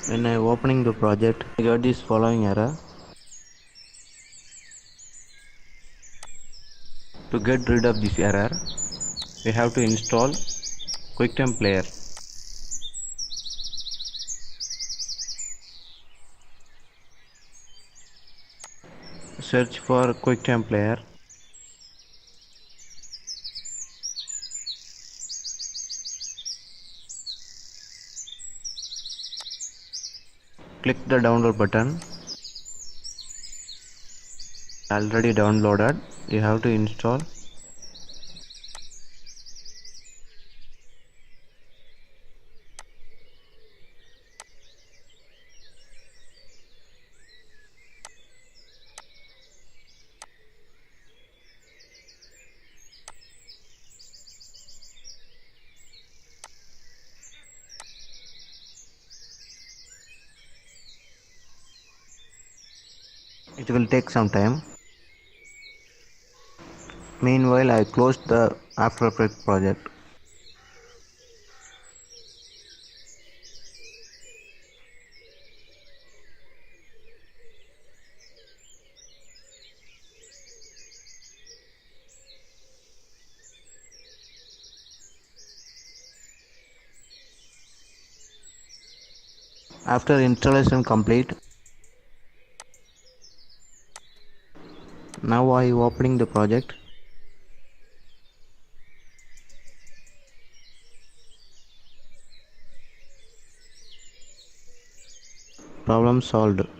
When I opening the project, I got this following error. To get rid of this error, we have to install Quicktime player. Search for Quicktime player. Click the download button. Already downloaded. You have to install. It will take some time. Meanwhile, I closed the After Effects project. After installation complete, now I opening the project. Problem solved.